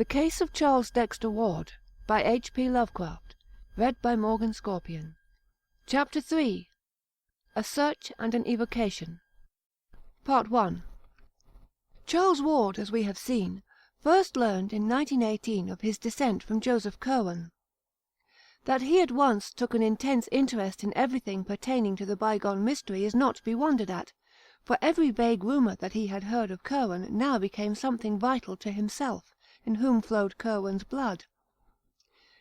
The Case of Charles Dexter Ward by H. P. Lovecraft. Read by Morgan Scorpion. Chapter 3. A Search and an Evocation. Part 1. Charles Ward, as we have seen, first learned in 1918 of his descent from Joseph Curwen. That he at once took an intense interest in everything pertaining to the bygone mystery is not to be wondered at, for every vague rumour that he had heard of Curwen now became something vital to himself, in whom flowed Curwen's blood.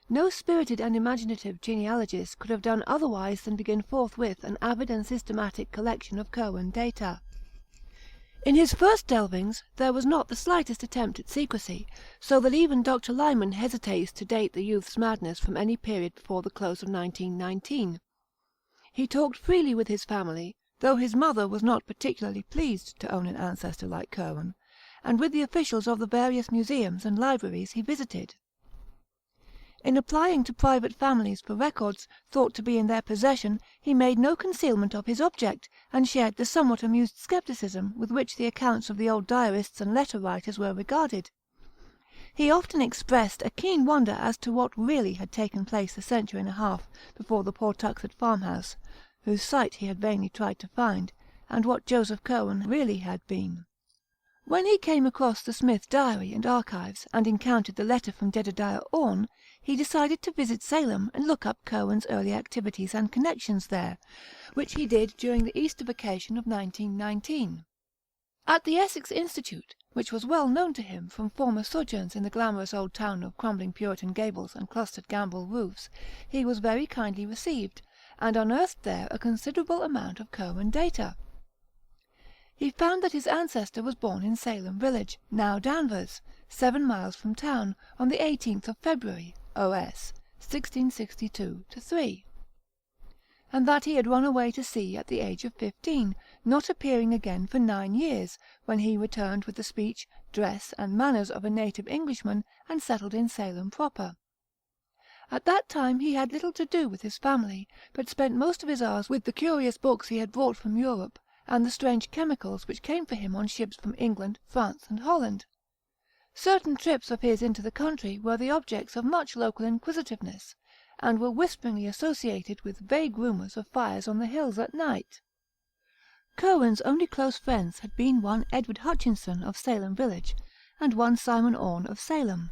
No spirited and imaginative genealogist could have done otherwise than begin forthwith an avid and systematic collection of Curwen data. In his first delvings there was not the slightest attempt at secrecy, so that even Dr. Lyman hesitates to date the youth's madness from any period before the close of 1919. He talked freely with his family, though his mother was not particularly pleased to own an ancestor like Curwen, and with the officials of the various museums and libraries he visited. In applying to private families for records thought to be in their possession, he made no concealment of his object, and shared the somewhat amused scepticism with which the accounts of the old diarists and letter writers were regarded. He often expressed a keen wonder as to what really had taken place a century and a half before the Pawtuxet farmhouse, whose site he had vainly tried to find, and what Joseph Curwen really had been. When he came across the Smith diary and archives, and encountered the letter from Jedediah Orne, he decided to visit Salem and look up Curwen's early activities and connections there, which he did during the Easter vacation of 1919. At the Essex Institute, which was well known to him from former sojourns in the glamorous old town of crumbling Puritan gables and clustered gambrel roofs, he was very kindly received, and unearthed there a considerable amount of Curwen data. He found that his ancestor was born in Salem village, now Danvers, 7 miles from town, on the 18th of February, O.S., 1662-3, and that he had run away to sea at the age of 15, not appearing again for 9 years, when he returned with the speech, dress, and manners of a native Englishman, and settled in Salem proper. At that time he had little to do with his family, but spent most of his hours with the curious books he had brought from Europe, and the strange chemicals which came for him on ships from England, France, and Holland. Certain trips of his into the country were the objects of much local inquisitiveness, and were whisperingly associated with vague rumours of fires on the hills at night. Curwen's only close friends had been one Edward Hutchinson of Salem village, and one Simon Orne of Salem.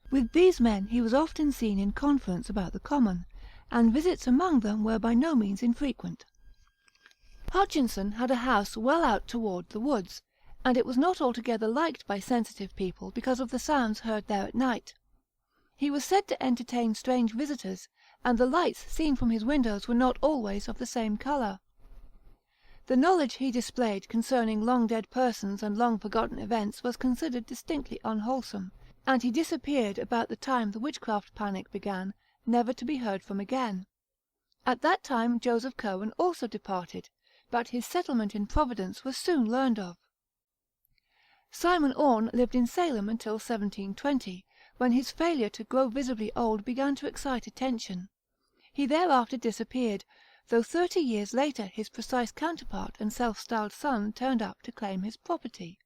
With these men he was often seen in conference about the common, and visits among them were by no means infrequent. Hutchinson had a house well out toward the woods, and it was not altogether liked by sensitive people because of the sounds heard there at night. He was said to entertain strange visitors, and the lights seen from his windows were not always of the same colour. The knowledge he displayed concerning long-dead persons and long-forgotten events was considered distinctly unwholesome, and he disappeared about the time the witchcraft panic began, never to be heard from again. At that time Joseph Curwen also departed, but his settlement in Providence was soon learned of. Simon Orne lived in Salem until 1720, when his failure to grow visibly old began to excite attention. He thereafter disappeared, though 30 years later his precise counterpart and self-styled son turned up to claim his property.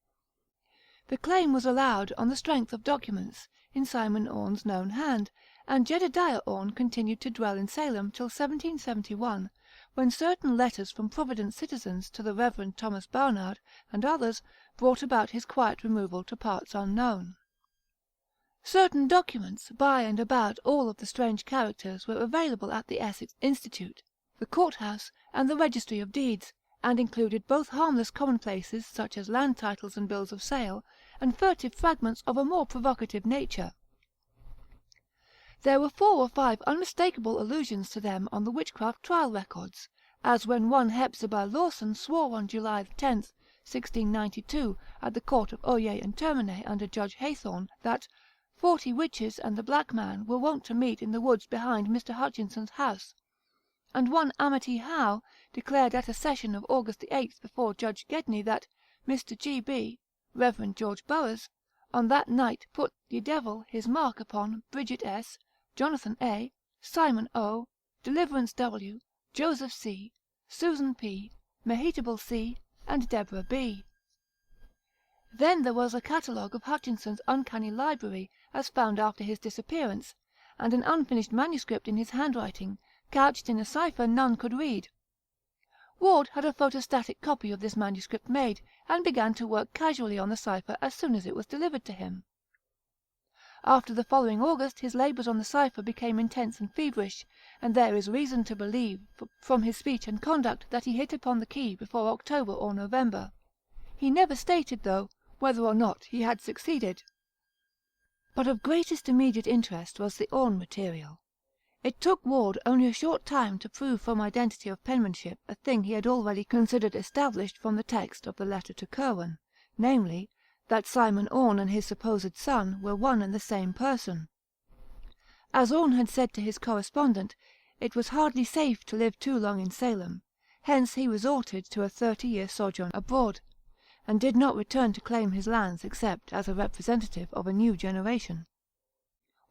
The claim was allowed on the strength of documents in Simon Orne's known hand, and Jedediah Orne continued to dwell in Salem till 1771, when certain letters from Providence citizens to the Reverend Thomas Barnard and others brought about his quiet removal to parts unknown. Certain documents by and about all of the strange characters were available at the Essex Institute, the courthouse, and the registry of deeds, and included both harmless commonplaces such as land titles and bills of sale, and furtive fragments of a more provocative nature. There were 4 or 5 unmistakable allusions to them on the witchcraft trial records, as when one Hepzibah Lawson swore on July 10, 1692, at the court of Oyer and Termine under Judge Haythorne, that 40 witches and the black man were wont to meet in the woods behind Mr. Hutchinson's house, and one Amity Howe declared at a session of August 8 before Judge Gedney that Mr. G. B., Reverend George Burroughs, on that night put ye devil his mark upon Bridget S., Jonathan A., Simon O., Deliverance W., Joseph C., Susan P., Mehitable C., and Deborah B. Then there was a catalogue of Hutchinson's uncanny library as found after his disappearance, and an unfinished manuscript in his handwriting, couched in a cipher none could read. Ward had a photostatic copy of this manuscript made, and began to work casually on the cipher as soon as it was delivered to him. After the following August his labours on the cipher became intense and feverish, and there is reason to believe from his speech and conduct that he hit upon the key before October or November. He never stated, though, whether or not he had succeeded. But of greatest immediate interest was the Orne material. It took Ward only a short time to prove from identity of penmanship a thing he had already considered established from the text of the letter to Curwen, namely, that Simon Orne and his supposed son were one and the same person. As Orne had said to his correspondent, it was hardly safe to live too long in Salem, hence he resorted to a 30-year sojourn abroad, and did not return to claim his lands except as a representative of a new generation.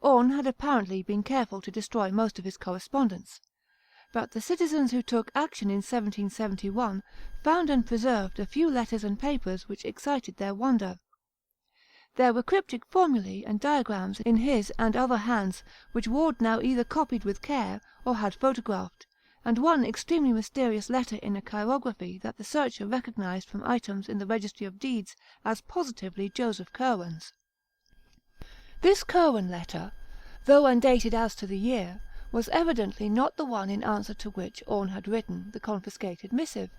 Orne had apparently been careful to destroy most of his correspondence, but the citizens who took action in 1771 found and preserved a few letters and papers which excited their wonder. There were cryptic formulae and diagrams in his and other hands which Ward now either copied with care or had photographed, and one extremely mysterious letter in a chirography that the searcher recognized from items in the Registry of Deeds as positively Joseph Curwen's. This Curwen letter, though undated as to the year, was evidently not the one in answer to which Orne had written the confiscated missive,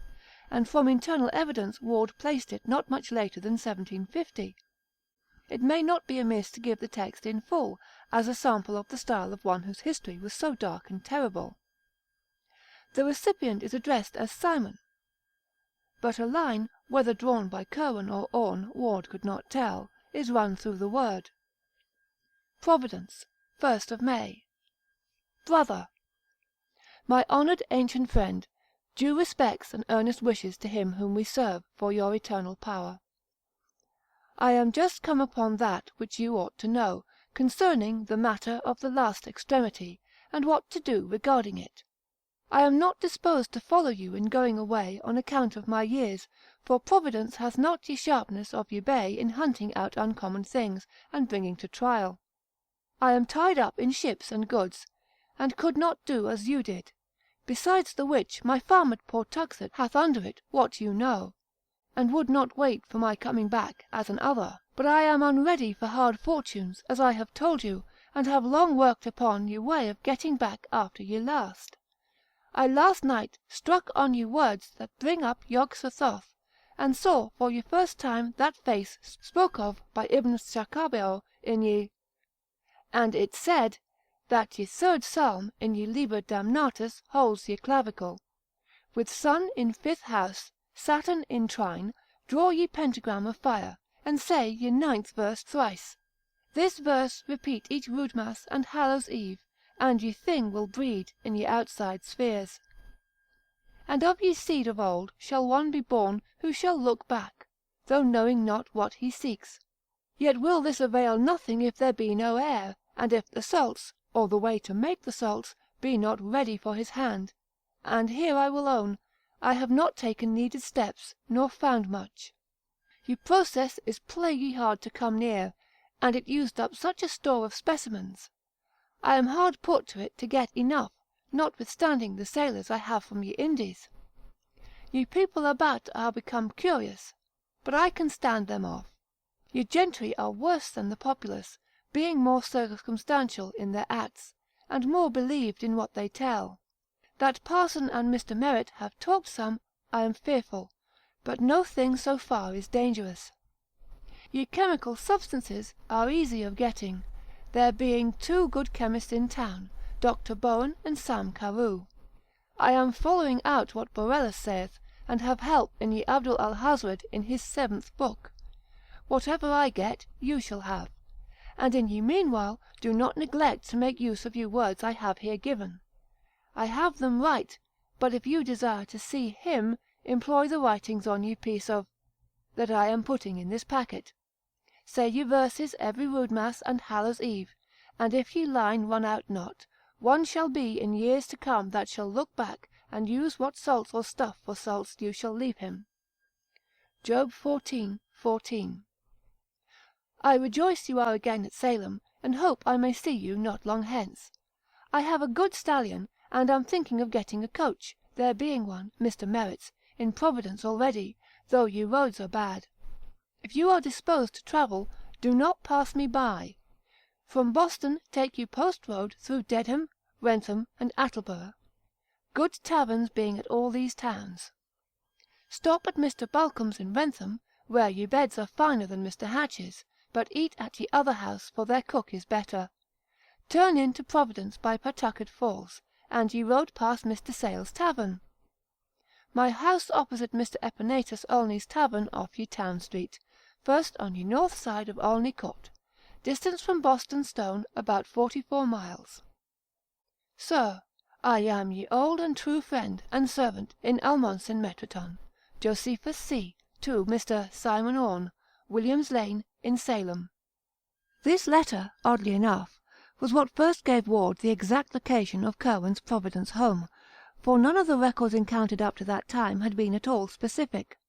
and from internal evidence Ward placed it not much later than 1750. It may not be amiss to give the text in full, as a sample of the style of one whose history was so dark and terrible. The recipient is addressed as Simon, but a line, whether drawn by Curwen or Orne, Ward could not tell, is run through the word. Providence, 1st of May. Brother, my honoured ancient friend, due respects and earnest wishes to him whom we serve for your eternal power. I am just come upon that which you ought to know, concerning the matter of the last extremity, and what to do regarding it. I am not disposed to follow you in going away on account of my years, for Providence hath not ye sharpness of ye bay in hunting out uncommon things, and bringing to trial. I am tied up in ships and goods, and could not do as you did. Besides the which, my farm at Pawtuxet hath under it what you know, and would not wait for my coming back as an other. But I am unready for hard fortunes, as I have told you, and have long worked upon ye way of getting back after ye last. I last night struck on ye words that bring up Yog Sothoth, and saw for ye first time that face spoke of by Ibn Shakabeo in ye, and it said, that ye third psalm in ye Liber Damnatus holds ye clavicle. With sun in 5th house, Saturn in trine, draw ye pentagram of fire, and say ye 9th verse thrice. This verse repeat each Roodmas and Hallows Eve, and ye thing will breed in ye outside spheres. And of ye seed of old shall one be born who shall look back, though knowing not what he seeks. Yet will this avail nothing if there be no heir, and if the salts, or the way to make the salts, be not ready for his hand. And here I will own, I have not taken needed steps, nor found much. Ye process is plaguy hard to come near, and it used up such a store of specimens. I am hard put to it to get enough, notwithstanding the sailors I have from ye Indies. Ye people about are become curious, but I can stand them off. Ye gentry are worse than the populace, being more circumstantial in their acts, and more believed in what they tell. That Parson and Mr. Merritt have talked some, I am fearful, but no thing so far is dangerous. Ye chemical substances are easy of getting, there being 2 good chemists in town, Dr. Bowen and Sam Carew. I am following out what Borellus saith, and have help in ye Abdul al-Hazred in his 7th book. Whatever I get, you shall have. And in ye meanwhile do not neglect to make use of ye words I have here given. I have them right, but if you desire to see him, employ the writings on ye piece of that I am putting in this packet. Say ye verses every Roodmas and Hallows Eve, and if ye line run out not, one shall be in years to come that shall look back, and use what salts or stuff for salts you shall leave him. Job 14:14. I rejoice you are again at Salem, and hope I may see you not long hence. I have a good stallion, and am thinking of getting a coach, there being one, Mr. Merritt's, in Providence already, though ye roads are bad. If you are disposed to travel, do not pass me by. From Boston take you post road through Dedham, Wrentham, and Attleborough, good taverns being at all these towns. Stop at Mr. Balcom's in Wrentham, where ye beds are finer than Mr. Hatch's, but eat at ye other house, for their cook is better. Turn in to Providence by Pawtucket Falls, and ye rode past Mr. Sale's tavern. My house opposite Mr. Epenetus Olney's tavern off ye Town Street, first on ye north side of Olney Court. Distance from Boston Stone about 44 miles. Sir, I am ye old and true friend and servant in Almonson Metroton, Josephus C. to Mr. Simon Orne, William's Lane, in Salem. This letter, oddly enough, was what first gave Ward the exact location of Curwen's Providence home, for none of the records encountered up to that time had been at all specific.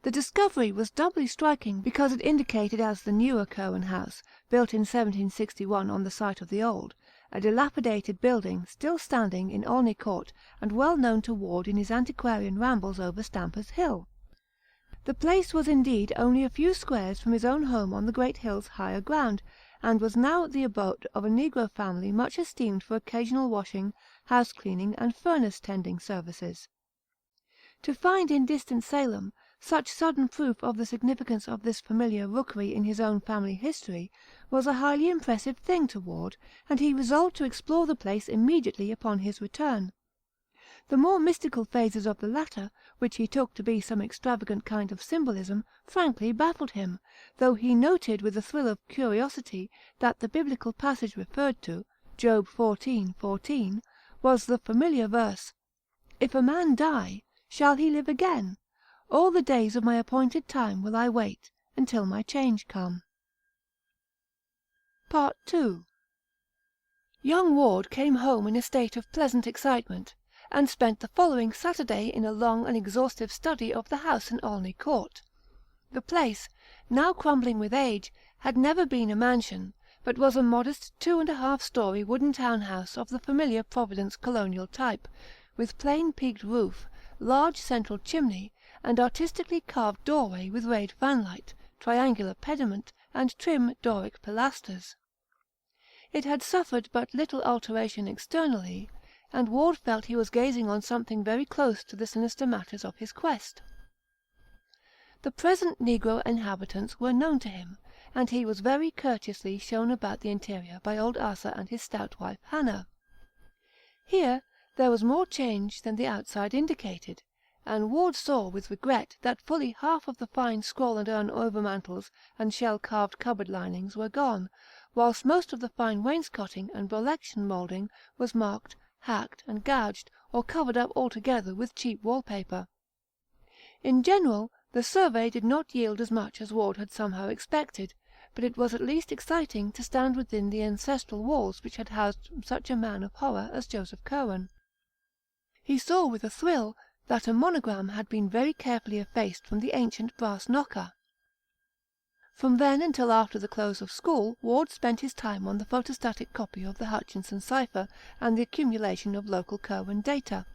The discovery was doubly striking because it indicated as the newer Curwen house, built in 1761 on the site of the old, a dilapidated building still standing in Olney Court and well known to Ward in his antiquarian rambles over Stamper's Hill. The place was indeed only a few squares from his own home on the great hill's higher ground, and was now the abode of a negro family much esteemed for occasional washing, house cleaning, and furnace tending services. To find in distant Salem such sudden proof of the significance of this familiar rookery in his own family history was a highly impressive thing to Ward, and he resolved to explore the place immediately upon his return. The more mystical phases of the latter, which he took to be some extravagant kind of symbolism, frankly baffled him, though he noted with a thrill of curiosity that the biblical passage referred to, Job 14:14, was the familiar verse, "If a man die, shall he live again? All the days of my appointed time will I wait, until my change come." II. Young Ward came home in a state of pleasant excitement, and spent the following Saturday in a long and exhaustive study of the house in Olney Court. The place, now crumbling with age, had never been a mansion, but was a modest 2½-story wooden town house of the familiar Providence colonial type, with plain peaked roof, large central chimney, and artistically carved doorway with rayed fanlight, triangular pediment, and trim Doric pilasters. It had suffered but little alteration externally, and Ward felt he was gazing on something very close to the sinister matters of his quest. The present negro inhabitants were known to him, and he was very courteously shown about the interior by old Asa and his stout wife Hannah. Here there was more change than the outside indicated, and Ward saw with regret that fully half of the fine scroll and urn overmantels and shell-carved cupboard linings were gone, whilst most of the fine wainscoting and bollection moulding was marked, hacked, and gouged, or covered up altogether with cheap wall-paper. In general, the survey did not yield as much as Ward had somehow expected, but it was at least exciting to stand within the ancestral walls which had housed such a man of horror as Joseph Curwen. He saw with a thrill that a monogram had been very carefully effaced from the ancient brass knocker. From then until after the close of school, Ward spent his time on the photostatic copy of the Hutchinson cipher and the accumulation of local Curwen data.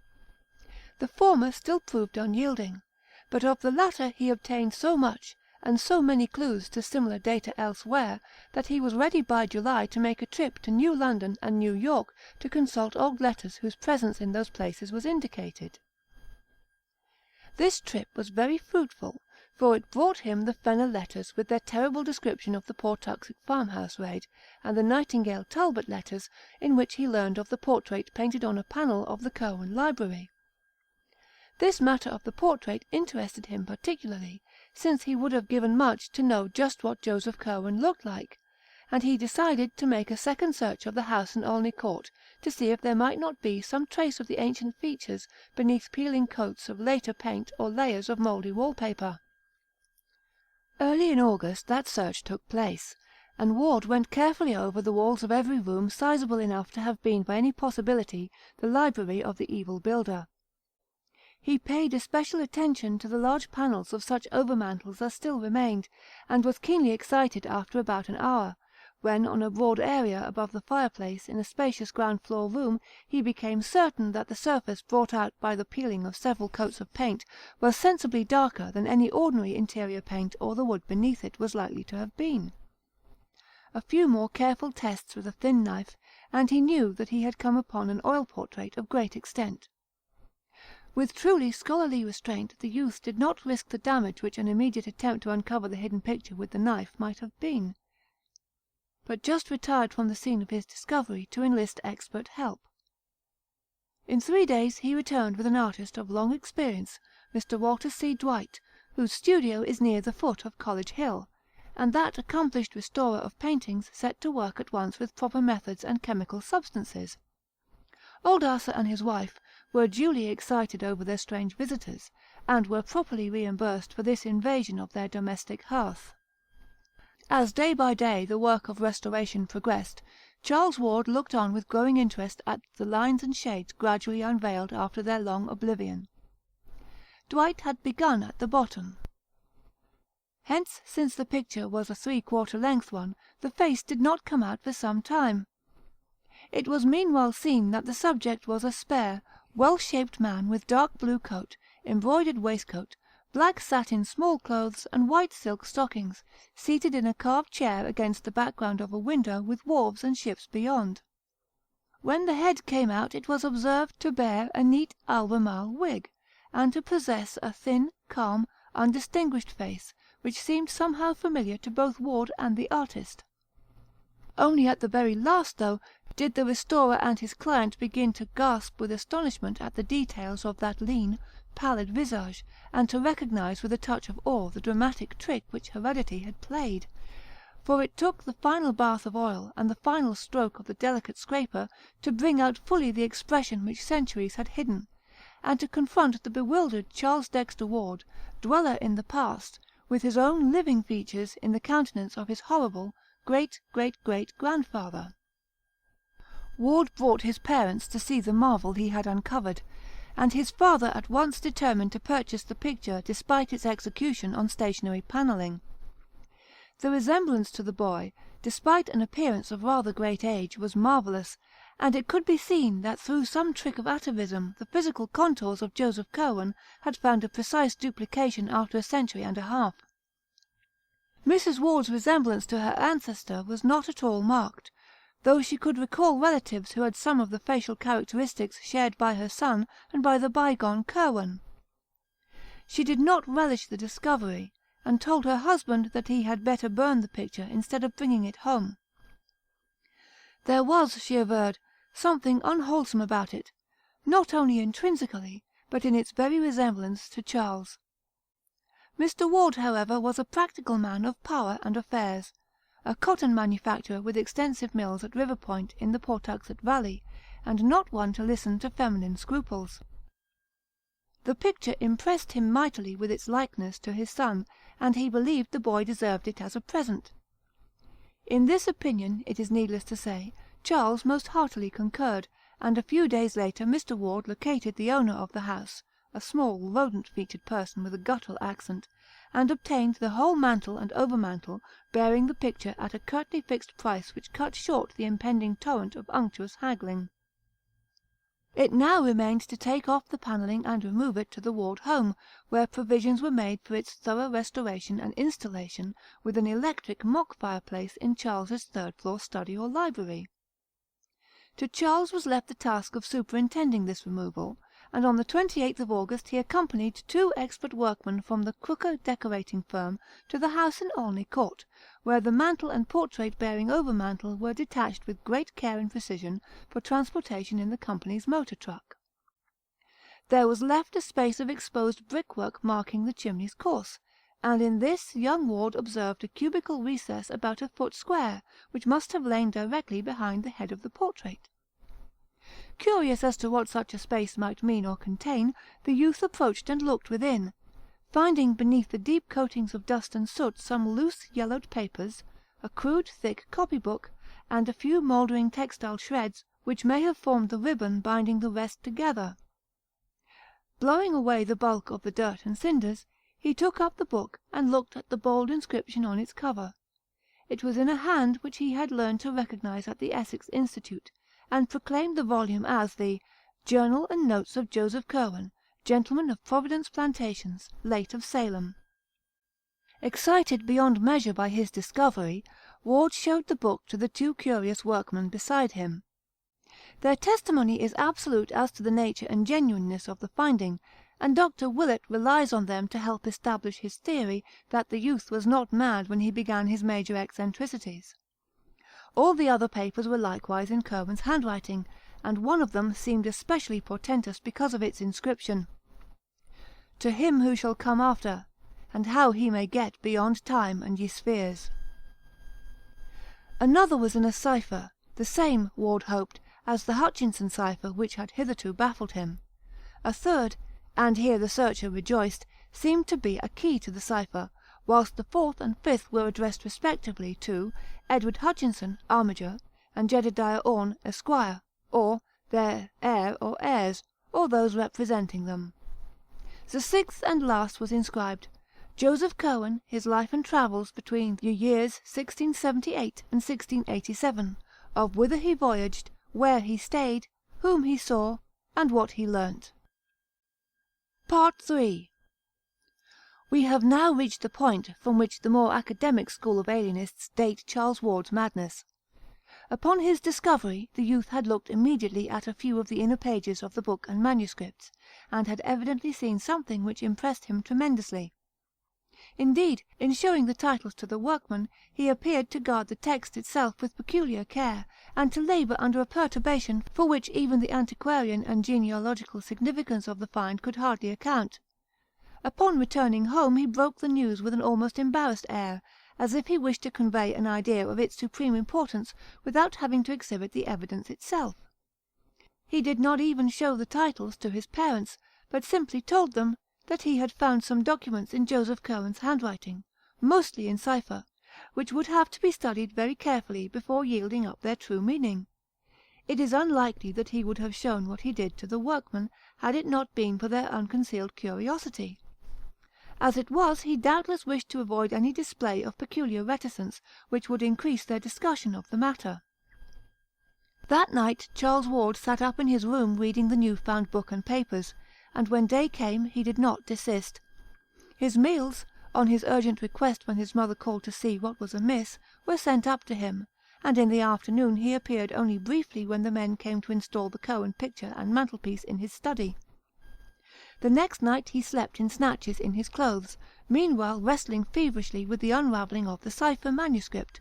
The former still proved unyielding, but of the latter he obtained so much, and so many clues to similar data elsewhere, that he was ready by July to make a trip to New London and New York to consult old letters whose presence in those places was indicated. This trip was very fruitful, for it brought him the Fenner letters with their terrible description of the Pawtuxet farmhouse raid, and the Nightingale Talbot letters, in which he learned of the portrait painted on a panel of the Curwen library. This matter of the portrait interested him particularly, since he would have given much to know just what Joseph Curwen looked like, and he decided to make a second search of the house in Olney Court to see if there might not be some trace of the ancient features beneath peeling coats of later paint or layers of mouldy wall-paper. Early in August that search took place, and Ward went carefully over the walls of every room sizable enough to have been by any possibility the library of the evil builder. He paid especial attention to the large panels of such overmantels as still remained, and was keenly excited after about an hour, when on a broad area above the fireplace in a spacious ground floor room he became certain that the surface brought out by the peeling of several coats of paint was sensibly darker than any ordinary interior paint or the wood beneath it was likely to have been. A few more careful tests with a thin knife, and he knew that he had come upon an oil portrait of great extent. With truly scholarly restraint the youth did not risk the damage which an immediate attempt to uncover the hidden picture with the knife might have been, but just retired from the scene of his discovery to enlist expert help. In 3 days he returned with an artist of long experience, Mr. Walter C. Dwight, whose studio is near the foot of College Hill, and that accomplished restorer of paintings set to work at once with proper methods and chemical substances. Old Asa and his wife were duly excited over their strange visitors, and were properly reimbursed for this invasion of their domestic hearth. As day by day the work of restoration progressed, Charles Ward looked on with growing interest at the lines and shades gradually unveiled after their long oblivion. Dwight had begun at the bottom. Hence, since the picture was a 3/4 length one, the face did not come out for some time. It was meanwhile seen that the subject was a spare, well-shaped man with dark blue coat, embroidered waistcoat, black satin small clothes, and white silk stockings, seated in a carved chair against the background of a window with wharves and ships beyond. When the head came out it was observed to bear a neat Albemarle wig, and to possess a thin, calm, undistinguished face, which seemed somehow familiar to both Ward and the artist. Only at the very last, though, did the restorer and his client begin to gasp with astonishment at the details of that lean, pallid visage, and to recognise with a touch of awe the dramatic trick which heredity had played. For it took the final bath of oil and the final stroke of the delicate scraper to bring out fully the expression which centuries had hidden, and to confront the bewildered Charles Dexter Ward, dweller in the past, with his own living features in the countenance of his horrible great-great-great-grandfather. Ward brought his parents to see the marvel he had uncovered, and his father at once determined to purchase the picture despite its execution on stationary panelling. The resemblance to the boy, despite an appearance of rather great age, was marvellous, and it could be seen that through some trick of atavism the physical contours of Joseph Curwen had found a precise duplication after a century and a half. Mrs. Ward's resemblance to her ancestor was not at all marked, though she could recall relatives who had some of the facial characteristics shared by her son and by the bygone Curwen. She did not relish the discovery, and told her husband that he had better burn the picture instead of bringing it home. There was, she averred, something unwholesome about it, not only intrinsically, but in its very resemblance to Charles. Mr. Ward, however, was a practical man of power and affairs, a cotton manufacturer with extensive mills at River Point in the Pawtuxet Valley, and not one to listen to feminine scruples. The picture impressed him mightily with its likeness to his son, and he believed the boy deserved it as a present. In this opinion, it is needless to say, Charles most heartily concurred, and a few days later Mr. Ward located the owner of the house, a small, rodent-featured person with a guttural accent, and obtained the whole mantle and overmantle bearing the picture at a curtly fixed price which cut short the impending torrent of unctuous haggling. It now remained to take off the panelling and remove it to the Ward home, where provisions were made for its thorough restoration and installation, with an electric mock fireplace in Charles's third-floor study or library. To Charles was left the task of superintending this removal, and on the 28th of August he accompanied 2 expert workmen from the Crooker decorating firm to the house in Olney Court, where the mantle and portrait-bearing overmantle were detached with great care and precision for transportation in the company's motor truck. There was left a space of exposed brickwork marking the chimney's course, and in this young Ward observed a cubical recess about a foot square, which must have lain directly behind the head of the portrait. Curious as to what such a space might mean or contain, the youth approached and looked within, finding beneath the deep coatings of dust and soot some loose yellowed papers, a crude thick copy-book, and a few mouldering textile shreds which may have formed the ribbon binding the rest together. Blowing away the bulk of the dirt and cinders, he took up the book and looked at the bold inscription on its cover. It was in a hand which he had learned to recognize at the Essex Institute, and proclaimed the volume as the Journal and Notes of Joseph Curwen, Gentleman of Providence Plantations, late of Salem. Excited beyond measure by his discovery, Ward showed the book to the two curious workmen beside him. Their testimony is absolute as to the nature and genuineness of the finding, and Dr. Willett relies on them to help establish his theory that the youth was not mad when he began his major eccentricities. All the other papers were likewise in Curwen's handwriting, and one of them seemed especially portentous because of its inscription, "To him who shall come after, and how he may get beyond time and ye spheres." Another was in a cipher, the same, Ward hoped, as the Hutchinson cipher which had hitherto baffled him. A third, and here the searcher rejoiced, seemed to be a key to the cipher, whilst the fourth and fifth were addressed respectively to Edward Hutchinson, armiger, and Jedediah Orne, Esquire, or their heir or heirs, or those representing them. The sixth and last was inscribed, "Joseph Curwen, his life and travels between the years 1678 and 1687, of whither he voyaged, where he stayed, whom he saw, and what he learnt." Part 3. We have now reached the point from which the more academic school of alienists date Charles Ward's madness. Upon his discovery, the youth had looked immediately at a few of the inner pages of the book and manuscripts, and had evidently seen something which impressed him tremendously. Indeed, in showing the titles to the workmen, he appeared to guard the text itself with peculiar care, and to labour under a perturbation for which even the antiquarian and genealogical significance of the find could hardly account. Upon returning home he broke the news with an almost embarrassed air, as if he wished to convey an idea of its supreme importance without having to exhibit the evidence itself. He did not even show the titles to his parents, but simply told them that he had found some documents in Joseph Curwen's handwriting, mostly in cipher, which would have to be studied very carefully before yielding up their true meaning. It is unlikely that he would have shown what he did to the workmen, had it not been for their unconcealed curiosity. As it was, he doubtless wished to avoid any display of peculiar reticence, which would increase their discussion of the matter. That night Charles Ward sat up in his room reading the new-found book and papers, and when day came he did not desist. His meals, on his urgent request when his mother called to see what was amiss, were sent up to him, and in the afternoon he appeared only briefly when the men came to install the Curwen picture and mantelpiece in his study. The next night he slept in snatches in his clothes, meanwhile wrestling feverishly with the unravelling of the cipher manuscript.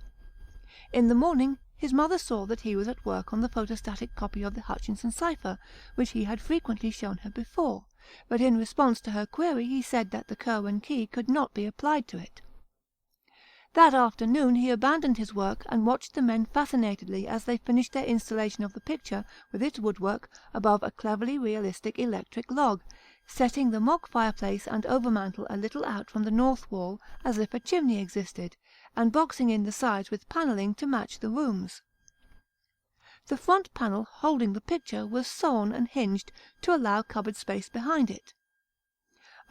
In the morning his mother saw that he was at work on the photostatic copy of the Hutchinson cipher, which he had frequently shown her before, but in response to her query he said that the Curwen key could not be applied to it. That afternoon he abandoned his work and watched the men fascinatedly as they finished their installation of the picture with its woodwork above a cleverly realistic electric log, setting the mock fireplace and overmantel a little out from the north wall as if a chimney existed, and boxing in the sides with panelling to match the rooms. The front panel holding the picture was sawn and hinged to allow cupboard space behind it.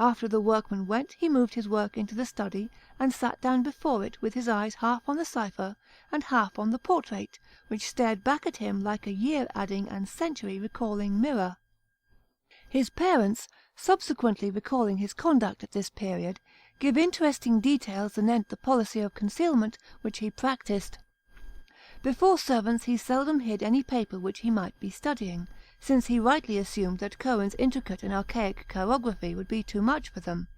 After the workman went he moved his work into the study, and sat down before it with his eyes half on the cipher and half on the portrait, which stared back at him like a year-adding and century-recalling mirror. His parents, subsequently recalling his conduct at this period, give interesting details anent the policy of concealment which he practised. Before servants he seldom hid any paper which he might be studying, since he rightly assumed that Curwen's intricate and archaic chirography would be too much for them.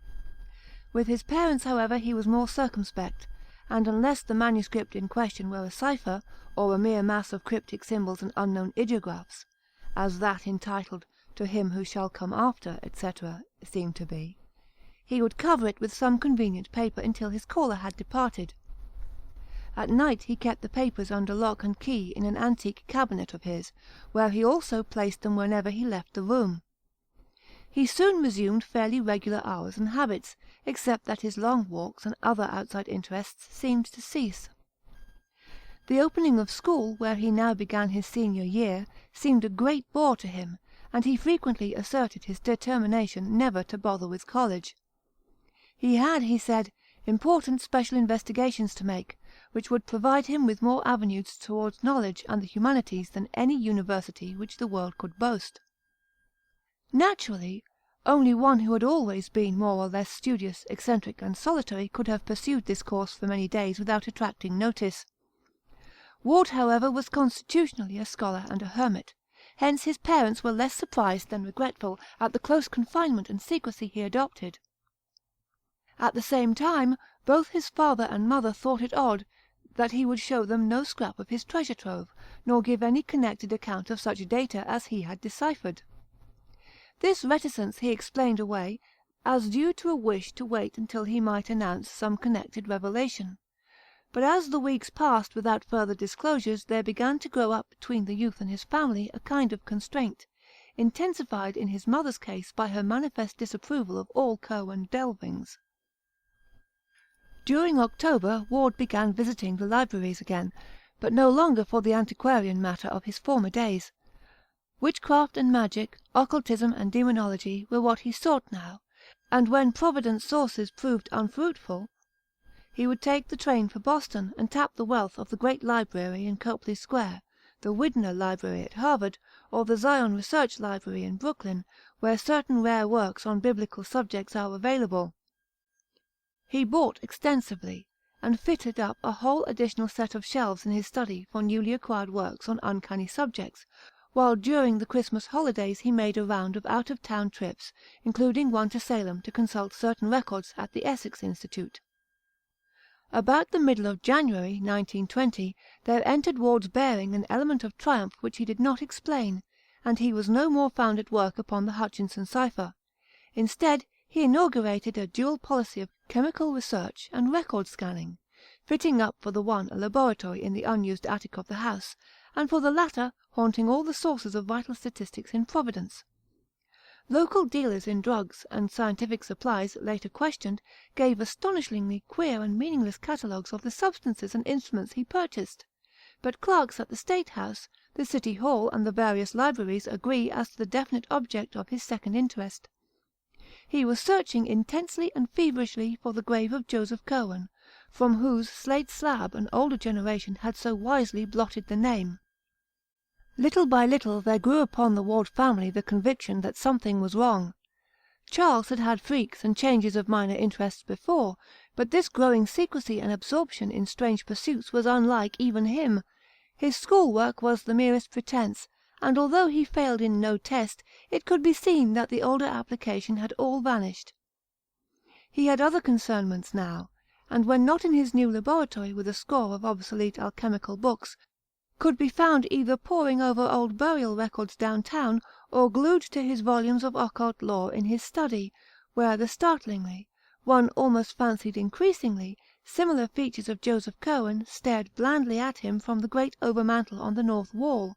With his parents, however, he was more circumspect, and unless the manuscript in question were a cipher, or a mere mass of cryptic symbols and unknown ideographs, as that entitled "To him who shall come after," etc., seemed to be, he would cover it with some convenient paper until his caller had departed. At night he kept the papers under lock and key in an antique cabinet of his, where he also placed them whenever he left the room. He soon resumed fairly regular hours and habits, except that his long walks and other outside interests seemed to cease. The opening of school, where he now began his senior year, seemed a great bore to him, and he frequently asserted his determination never to bother with college. He had, he said, important special investigations to make, which would provide him with more avenues towards knowledge and the humanities than any university which the world could boast. Naturally, only one who had always been more or less studious, eccentric, and solitary could have pursued this course for many days without attracting notice. Ward, however, was constitutionally a scholar and a hermit, hence his parents were less surprised than regretful at the close confinement and secrecy he adopted. At the same time, both his father and mother thought it odd that he would show them no scrap of his treasure trove, nor give any connected account of such data as he had deciphered. This reticence he explained away as due to a wish to wait until he might announce some connected revelation. But as the weeks passed without further disclosures, there began to grow up between the youth and his family a kind of constraint, intensified in his mother's case by her manifest disapproval of all Curwen delvings. During October, Ward began visiting the libraries again, but no longer for the antiquarian matter of his former days. Witchcraft and magic, occultism and demonology were what he sought now, and when Providence sources proved unfruitful, he would take the train for Boston and tap the wealth of the great library in Copley Square, the Widener Library at Harvard, or the Zion Research Library in Brooklyn, where certain rare works on biblical subjects are available. He bought extensively, and fitted up a whole additional set of shelves in his study for newly acquired works on uncanny subjects, while during the Christmas holidays he made a round of out-of-town trips, including one to Salem to consult certain records at the Essex Institute. About the middle of January, 1920, there entered Ward's bearing an element of triumph which he did not explain, and he was no more found at work upon the Hutchinson cipher. Instead, he inaugurated a dual policy of chemical research and record scanning, fitting up for the one a laboratory in the unused attic of the house, and for the latter haunting all the sources of vital statistics in Providence. Local dealers in drugs and scientific supplies, later questioned, gave astonishingly queer and meaningless catalogues of the substances and instruments he purchased, but clerks at the State House, the City Hall, and the various libraries agree as to the definite object of his second interest. He was searching intensely and feverishly for the grave of Joseph Curwen, from whose slate slab an older generation had so wisely blotted the name. Little by little there grew upon the Ward family the conviction that something was wrong. Charles had had freaks and changes of minor interests before, but this growing secrecy and absorption in strange pursuits was unlike even him. His school work was the merest pretence, and although he failed in no test, it could be seen that the older application had all vanished. He had other concernments now, and when not in his new laboratory with a score of obsolete alchemical books, could be found either poring over old burial records downtown, or glued to his volumes of occult lore in his study, where the startlingly, one almost fancied increasingly, similar features of Joseph Curwen stared blandly at him from the great overmantel on the north wall.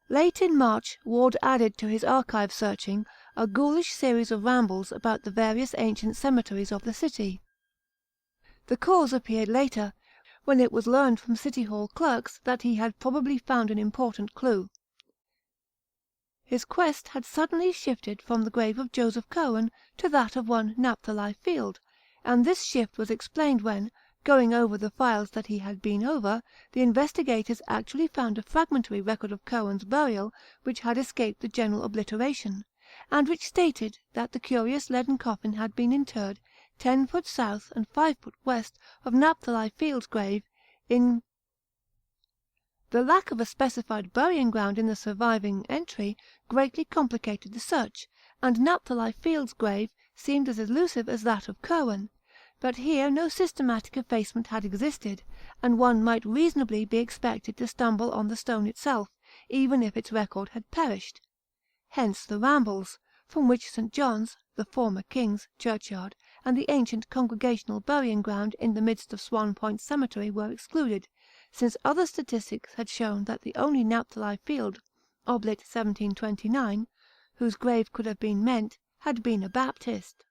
Late in March, Ward added to his archive searching a ghoulish series of rambles about the various ancient cemeteries of the city. The cause appeared later, when it was learned from City Hall clerks that he had probably found an important clue. His quest had suddenly shifted from the grave of Joseph Curwen to that of one Napthali Field, and this shift was explained when, going over the files that he had been over, the investigators actually found a fragmentary record of Curwen's burial which had escaped the general obliteration, and which stated that the curious leaden coffin had been interred 10 foot south and 5 foot west of Napthali Field's grave in. The lack of a specified burying ground in the surviving entry greatly complicated the search, and Napthali Field's grave seemed as elusive as that of Curwen. But here no systematic effacement had existed, and one might reasonably be expected to stumble on the stone itself, even if its record had perished. Hence the rambles, from which St. John's, the former King's, churchyard, and the ancient Congregational burying ground in the midst of Swan Point Cemetery were excluded, since other statistics had shown that the only Napthali Field, oblit 1729, whose grave could have been meant, had been a Baptist.